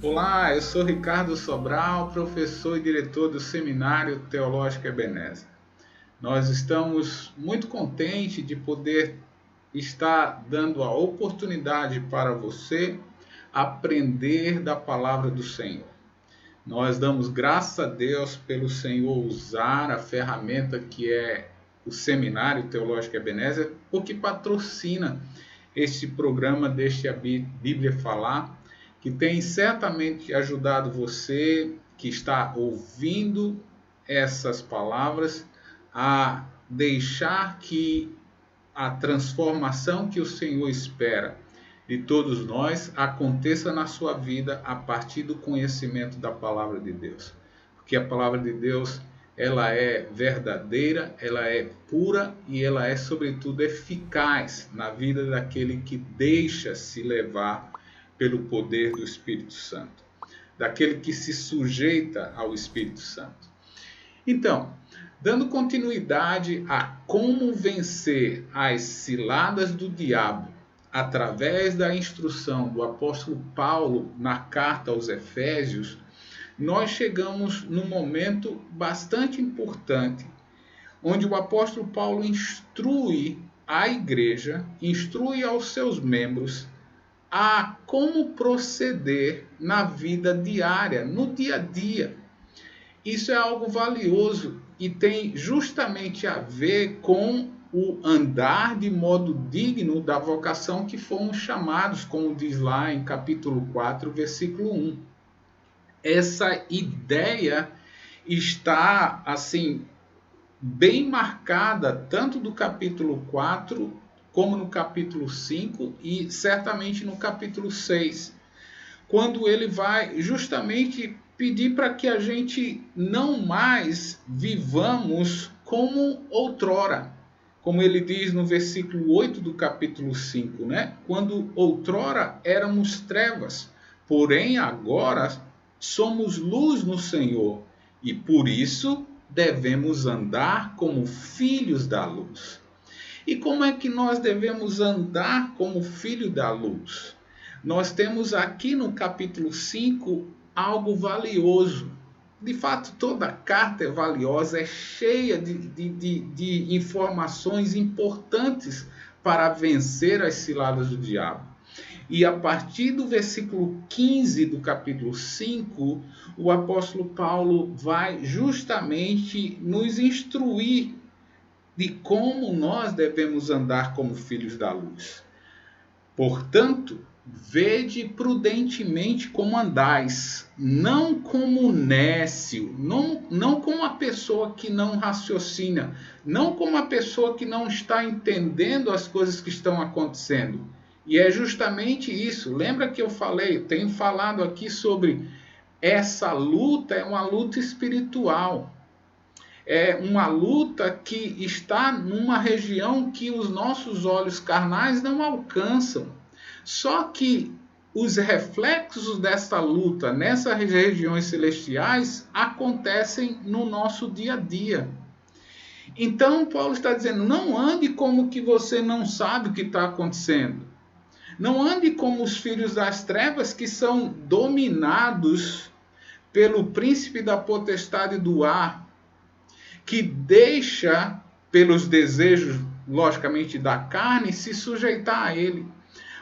Olá, eu sou Ricardo Sobral, professor e diretor do Seminário Teológico Ebenezer. Nós estamos muito contentes de poder estar dando a oportunidade para você aprender da palavra do Senhor. Nós damos graças a Deus pelo Senhor usar a ferramenta que é o Seminário Teológico Ebenezer, porque patrocina este programa Deixe a Bíblia Falar, que tem certamente ajudado você que está ouvindo essas palavras a deixar que a transformação que o Senhor espera de todos nós aconteça na sua vida a partir do conhecimento da palavra de Deus. Porque a palavra de Deus, ela é verdadeira, ela é pura e ela é, sobretudo, eficaz na vida daquele que deixa se levar pelo poder do Espírito Santo, daquele que se sujeita ao Espírito Santo. Então, dando continuidade a como vencer as ciladas do diabo através da instrução do apóstolo Paulo na carta aos Efésios, nós chegamos num momento bastante importante, onde o apóstolo Paulo instrui a igreja, instrui aos seus membros a como proceder na vida diária, no dia a dia. Isso é algo valioso e tem justamente a ver com o andar de modo digno da vocação que fomos chamados, como diz lá em capítulo 4, versículo 1. Essa ideia está, assim, bem marcada, tanto do capítulo 4, como no capítulo 5 e certamente no capítulo 6, quando ele vai justamente pedir para que a gente não mais vivamos como outrora. Como ele diz no versículo 8 do capítulo 5, né? Quando outrora éramos trevas, porém agora somos luz no Senhor e por isso devemos andar como filhos da luz. E como é que nós devemos andar como filho da luz? Nós temos aqui no capítulo 5 algo valioso. De fato, toda carta é valiosa, é cheia de informações importantes para vencer as ciladas do diabo. E a partir do versículo 15 do capítulo 5, o apóstolo Paulo vai justamente nos instruir de como nós devemos andar como filhos da luz. Portanto, vede prudentemente como andais, não como nécio, não como uma pessoa que não raciocina, não como uma pessoa que não está entendendo as coisas que estão acontecendo. E é justamente isso. Lembra que eu tenho falado aqui sobre essa luta, é uma luta espiritual. É uma luta que está numa região que os nossos olhos carnais não alcançam. Só que os reflexos dessa luta nessas regiões celestiais acontecem no nosso dia a dia. Então Paulo está dizendo, não ande como que você não sabe o que está acontecendo. Não ande como os filhos das trevas que são dominados pelo príncipe da potestade do ar, que deixa, pelos desejos, logicamente, da carne, se sujeitar a ele.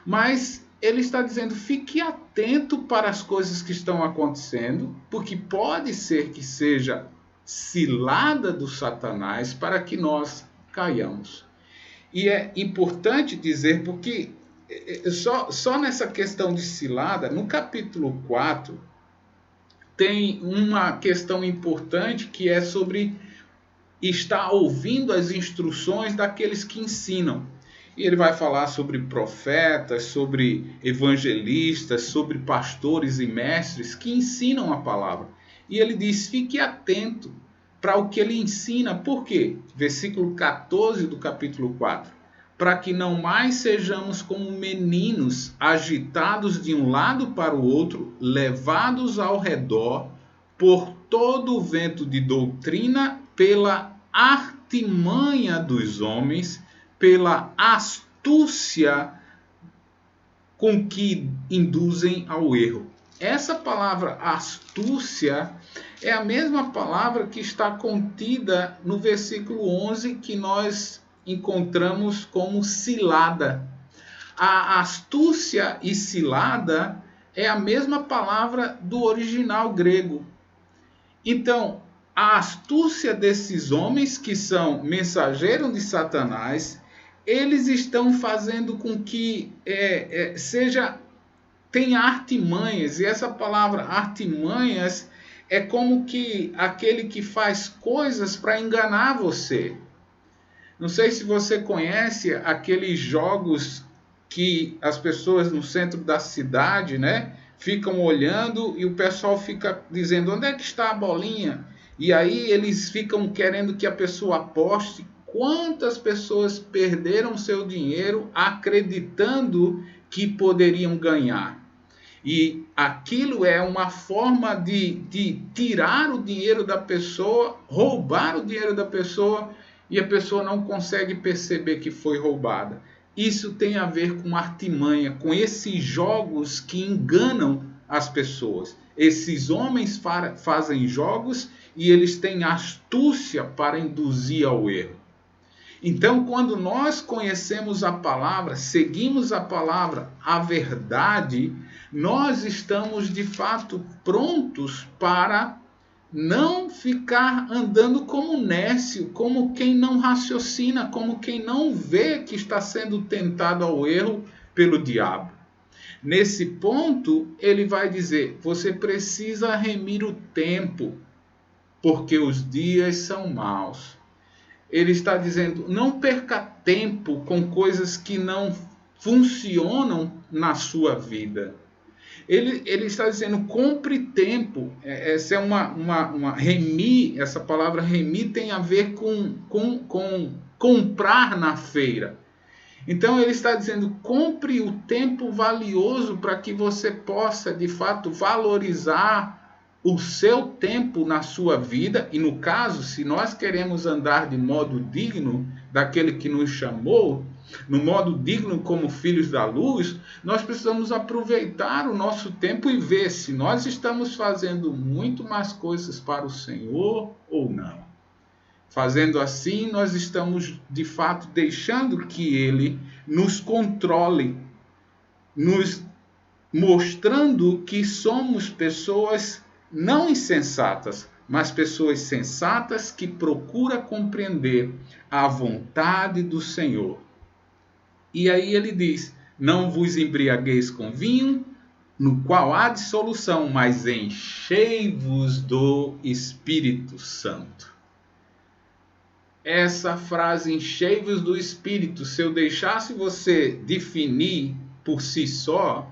Mas ele está dizendo, fique atento para as coisas que estão acontecendo, porque pode ser que seja cilada do Satanás para que nós caiamos. E é importante dizer, porque só nessa questão de cilada, no capítulo 4, tem uma questão importante que é sobre está ouvindo as instruções daqueles que ensinam. E ele vai falar sobre profetas, sobre evangelistas, sobre pastores e mestres que ensinam a palavra. E ele diz, fique atento para o que ele ensina. Por quê? Versículo 14 do capítulo 4. Para que não mais sejamos como meninos, agitados de um lado para o outro, levados ao redor por todo o vento de doutrina, pela artimanha dos homens, pela astúcia com que induzem ao erro. essa palavra astúcia é a mesma palavra que está contida no versículo 11 que nós encontramos como cilada. A astúcia e cilada é a mesma palavra do original grego. Então, a astúcia desses homens que são mensageiros de Satanás, eles estão fazendo com que tenha artimanhas, e essa palavra artimanhas é como que aquele que faz coisas para enganar você. Não sei se você conhece aqueles jogos que as pessoas no centro da cidade, né, ficam olhando e o pessoal fica dizendo onde é que está a bolinha? E aí eles ficam querendo que a pessoa aposte. Quantas pessoas perderam seu dinheiro acreditando que poderiam ganhar? E aquilo é uma forma de tirar o dinheiro da pessoa, roubar o dinheiro da pessoa, e a pessoa não consegue perceber que foi roubada. Isso tem a ver com artimanha, com esses jogos que enganam as pessoas. Esses homens fazem jogos e eles têm astúcia para induzir ao erro. Então, quando nós conhecemos a palavra, seguimos a palavra, a verdade, nós estamos de fato prontos para não ficar andando como nécio, como quem não raciocina, como quem não vê que está sendo tentado ao erro pelo diabo. Nesse ponto, ele vai dizer: você precisa remir o tempo, porque os dias são maus. Ele está dizendo: não perca tempo com coisas que não funcionam na sua vida. Ele está dizendo: compre tempo. Essa é uma remir, essa palavra remir tem a ver com comprar na feira. Então ele está dizendo: compre o tempo valioso para que você possa de fato valorizar o seu tempo na sua vida. E no caso, se nós queremos andar de modo digno daquele que nos chamou, no modo digno como filhos da luz, nós precisamos aproveitar o nosso tempo e ver se nós estamos fazendo muito mais coisas para o Senhor ou não. Fazendo assim, nós estamos de fato deixando que Ele nos controle, nos mostrando que somos pessoas não insensatas, mas pessoas sensatas que procuram compreender a vontade do Senhor. E aí ele diz: não vos embriagueis com vinho, no qual há dissolução, mas enchei-vos do Espírito Santo. Essa frase, enchei-vos do Espírito, se eu deixasse você definir por si só,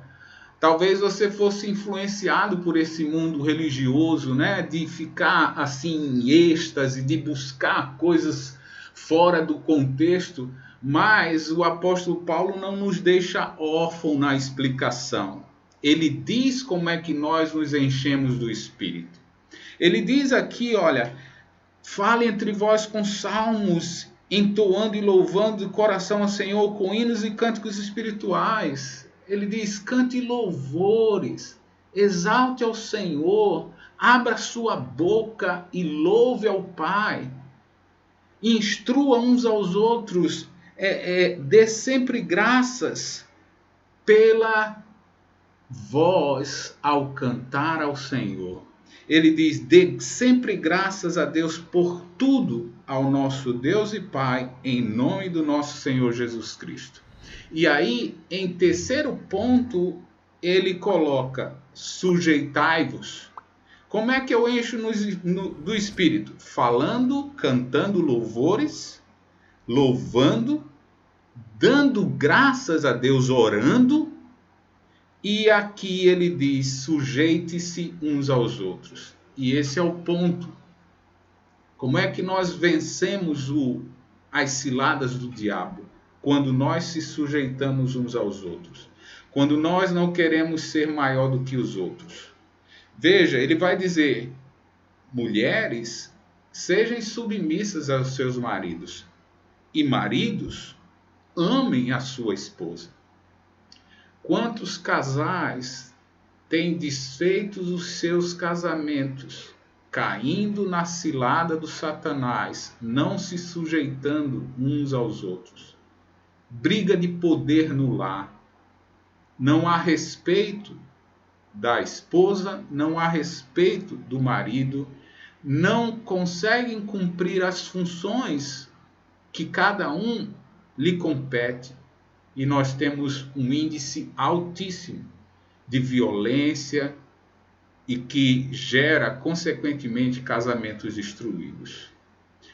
talvez você fosse influenciado por esse mundo religioso, né? De ficar assim em êxtase, de buscar coisas fora do contexto. Mas o apóstolo Paulo não nos deixa órfão na explicação. Ele diz como é que nós nos enchemos do Espírito. Ele diz aqui, olha, fale entre vós com salmos, entoando e louvando de coração ao Senhor, com hinos e cânticos espirituais. Ele diz: cante louvores, exalte ao Senhor, abra sua boca e louve ao Pai. Instrua uns aos outros, dê sempre graças pela voz ao cantar ao Senhor. Ele diz: dê sempre graças a Deus por tudo, ao nosso Deus e Pai, em nome do nosso Senhor Jesus Cristo. E aí, em terceiro ponto, ele coloca: sujeitai-vos. Como é que eu encho do Espírito? Falando, cantando louvores, louvando, dando graças a Deus, orando. E aqui ele diz: sujeite-se uns aos outros. E esse é o ponto. Como é que nós vencemos as ciladas do diabo? Quando nós se sujeitamos uns aos outros. Quando nós não queremos ser maior do que os outros. Veja, ele vai dizer: mulheres, sejam submissas aos seus maridos. E maridos, amem a sua esposa. Quantos casais têm desfeito os seus casamentos, caindo na cilada do Satanás, não se sujeitando uns aos outros. Briga de poder no lar. Não há respeito da esposa, não há respeito do marido, não conseguem cumprir as funções que cada um lhe compete. E nós temos um índice altíssimo de violência e que gera, consequentemente, casamentos destruídos.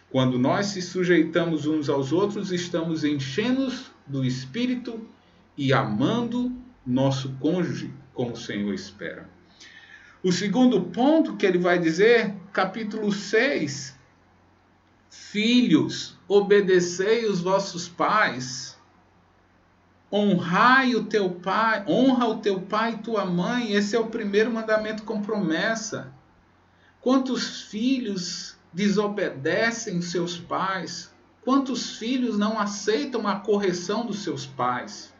Quando nós se sujeitamos uns aos outros, estamos enchendo do Espírito e amando nosso cônjuge como o Senhor espera. O segundo ponto que ele vai dizer, capítulo 6, filhos, obedecei os vossos pais, honra o teu pai e tua mãe. Esse é o primeiro mandamento com promessa. Quantos filhos desobedecem seus pais? Quantos filhos não aceitam a correção dos seus pais?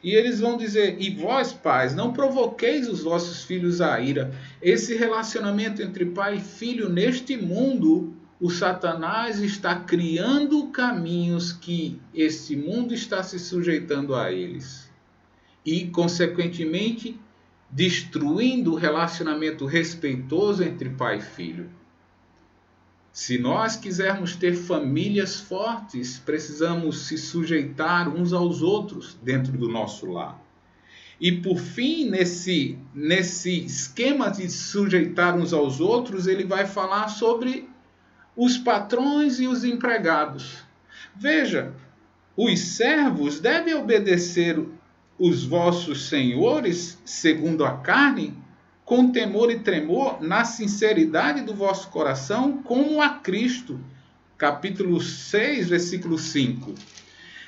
E eles vão dizer, e vós, pais, não provoqueis os vossos filhos à ira. Esse relacionamento entre pai e filho neste mundo, o Satanás está criando caminhos que este mundo está se sujeitando a eles. E, consequentemente, destruindo o relacionamento respeitoso entre pai e filho. Se nós quisermos ter famílias fortes, precisamos se sujeitar uns aos outros dentro do nosso lar. E por fim, nesse esquema de sujeitar uns aos outros, ele vai falar sobre os patrões e os empregados. Veja, os servos devem obedecer os vossos senhores, segundo a carne, com temor e tremor, na sinceridade do vosso coração, como a Cristo. Capítulo 6, versículo 5.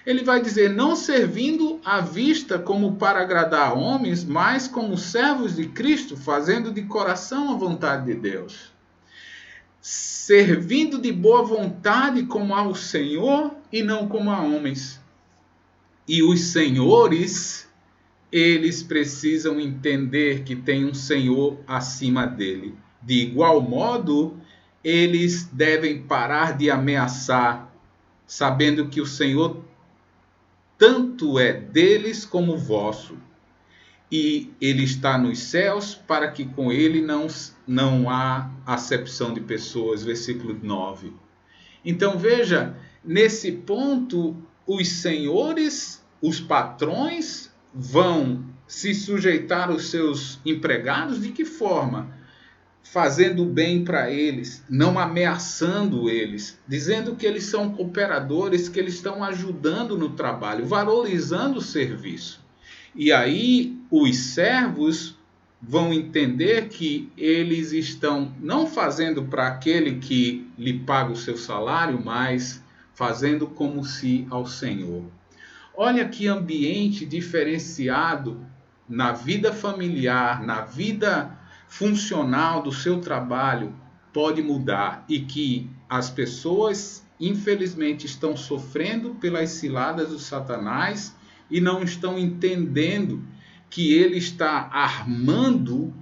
Ele vai dizer, não servindo à vista como para agradar homens, mas como servos de Cristo, fazendo de coração a vontade de Deus. Servindo de boa vontade como ao Senhor e não como a homens. E os senhores, eles precisam entender que tem um Senhor acima dele. De igual modo, eles devem parar de ameaçar, sabendo que o Senhor tanto é deles como vosso. E ele está nos céus para que com ele não há acepção de pessoas. Versículo 9. Então veja, nesse ponto, os senhores, os patrões, vão se sujeitar aos seus empregados de que forma? Fazendo bem para eles, não ameaçando eles, dizendo que eles são cooperadores, que eles estão ajudando no trabalho, valorizando o serviço. E aí os servos vão entender que eles estão não fazendo para aquele que lhe paga o seu salário, mas fazendo como se ao Senhor. Olha que ambiente diferenciado na vida familiar, na vida funcional do seu trabalho pode mudar e que as pessoas, infelizmente, estão sofrendo pelas ciladas do Satanás e não estão entendendo que ele está armando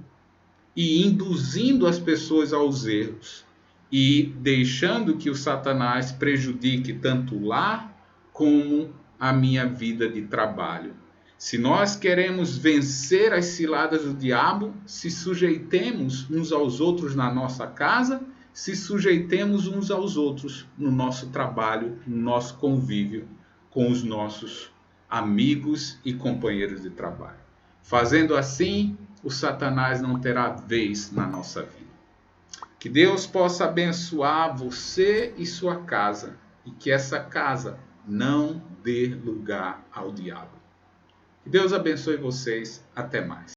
e induzindo as pessoas aos erros e deixando que o Satanás prejudique tanto o lar como a minha vida de trabalho. Se nós queremos vencer as ciladas do diabo, se sujeitemos uns aos outros na nossa casa, se sujeitemos uns aos outros no nosso trabalho, no nosso convívio com os nossos amigos e companheiros de trabalho. Fazendo assim, o Satanás não terá vez na nossa vida. Que Deus possa abençoar você e sua casa e que essa casa não dê lugar ao diabo. Que Deus abençoe vocês. Até mais.